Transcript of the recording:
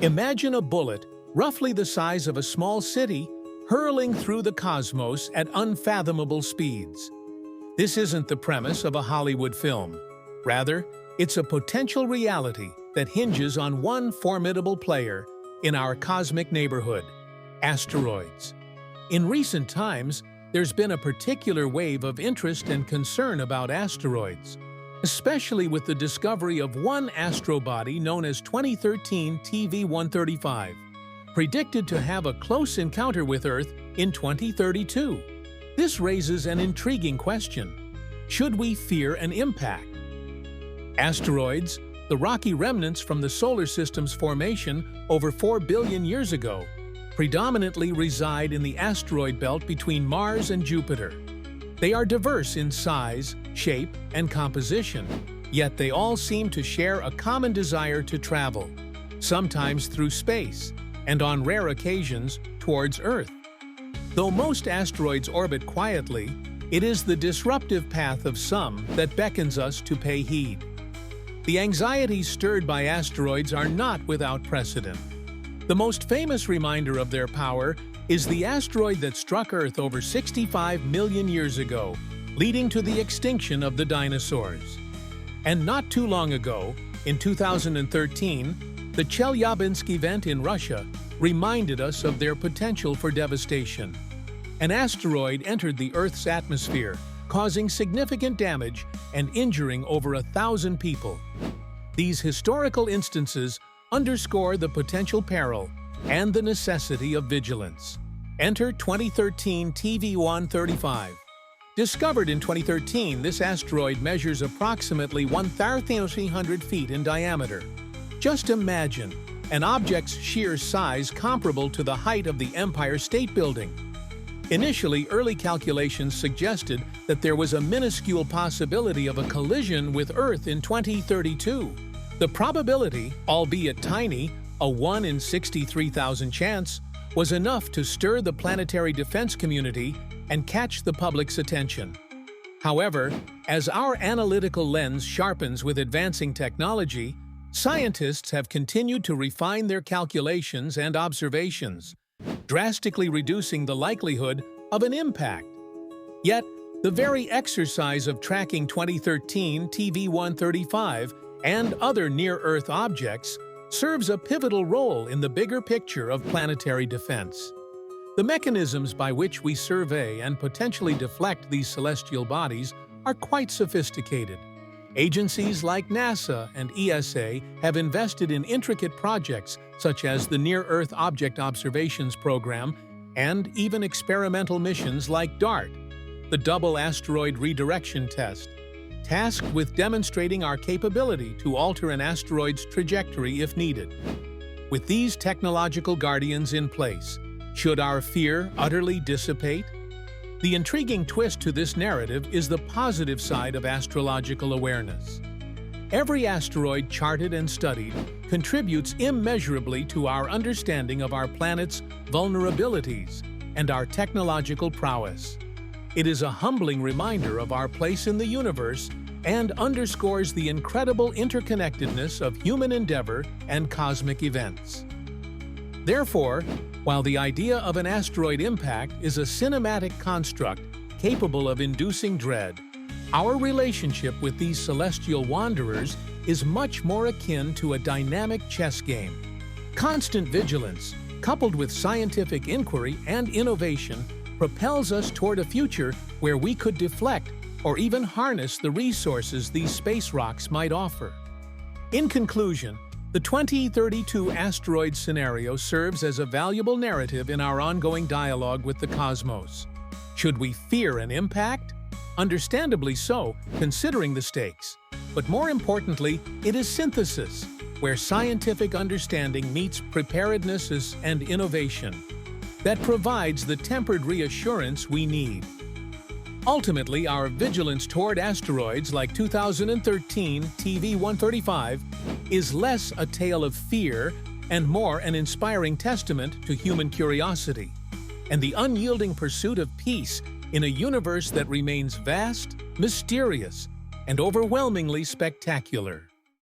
Imagine a bullet, roughly the size of a small city, hurling through the cosmos at unfathomable speeds. This isn't the premise of a Hollywood film. Rather, it's a potential reality that hinges on one formidable player in our cosmic neighborhood: asteroids. In recent times, there's been a particular wave of interest and concern about asteroids, especially with the discovery of one astrobody known as 2013 TV-135, predicted to have a close encounter with Earth in 2032. This raises an intriguing question. Should we fear an impact? Asteroids, the rocky remnants from the solar system's formation over 4 billion years ago, predominantly reside in the asteroid belt between Mars and Jupiter. They are diverse in size, shape, and composition, yet they all seem to share a common desire to travel, sometimes through space, and on rare occasions towards Earth. Though most asteroids orbit quietly, it is the disruptive path of some that beckons us to pay heed. The anxieties stirred by asteroids are not without precedent. The most famous reminder of their power is the asteroid that struck Earth over 65 million years ago, leading to the extinction of the dinosaurs. And not too long ago, in 2013, the Chelyabinsk event in Russia reminded us of their potential for devastation. An asteroid entered the Earth's atmosphere, causing significant damage and injuring over 1,000 people. These historical instances underscore the potential peril and the necessity of vigilance. Enter 2013 TV-135. Discovered in 2013, this asteroid measures approximately 1,300 feet in diameter. Just imagine an object's sheer size comparable to the height of the Empire State Building. Initially, early calculations suggested that there was a minuscule possibility of a collision with Earth in 2032. The probability, albeit tiny, a 1 in 63,000 chance, was enough to stir the planetary defense community and catch the public's attention. However, as our analytical lens sharpens with advancing technology, scientists have continued to refine their calculations and observations, drastically reducing the likelihood of an impact. Yet, the very exercise of tracking 2013 TV-135 and other near-Earth objects serves a pivotal role in the bigger picture of planetary defense. The mechanisms by which we survey and potentially deflect these celestial bodies are quite sophisticated. Agencies like NASA and ESA have invested in intricate projects such as the Near-Earth Object Observations Program and even experimental missions like DART, the Double Asteroid Redirection Test, tasked with demonstrating our capability to alter an asteroid's trajectory if needed. With these technological guardians in place, should our fear utterly dissipate? The intriguing twist to this narrative is the positive side of astrological awareness. Every asteroid charted and studied contributes immeasurably to our understanding of our planet's vulnerabilities and our technological prowess. It is a humbling reminder of our place in the universe and underscores the incredible interconnectedness of human endeavor and cosmic events. Therefore, while the idea of an asteroid impact is a cinematic construct capable of inducing dread, our relationship with these celestial wanderers is much more akin to a dynamic chess game. Constant vigilance, coupled with scientific inquiry and innovation, propels us toward a future where we could deflect or even harness the resources these space rocks might offer. In conclusion, the 2032 asteroid scenario serves as a valuable narrative in our ongoing dialogue with the cosmos. Should we fear an impact? Understandably so, considering the stakes. But more importantly, it is synthesis, where scientific understanding meets preparedness and innovation, that provides the tempered reassurance we need. Ultimately, our vigilance toward asteroids like 2013 TV-135 is less a tale of fear and more an inspiring testament to human curiosity and the unyielding pursuit of peace in a universe that remains vast, mysterious, and overwhelmingly spectacular.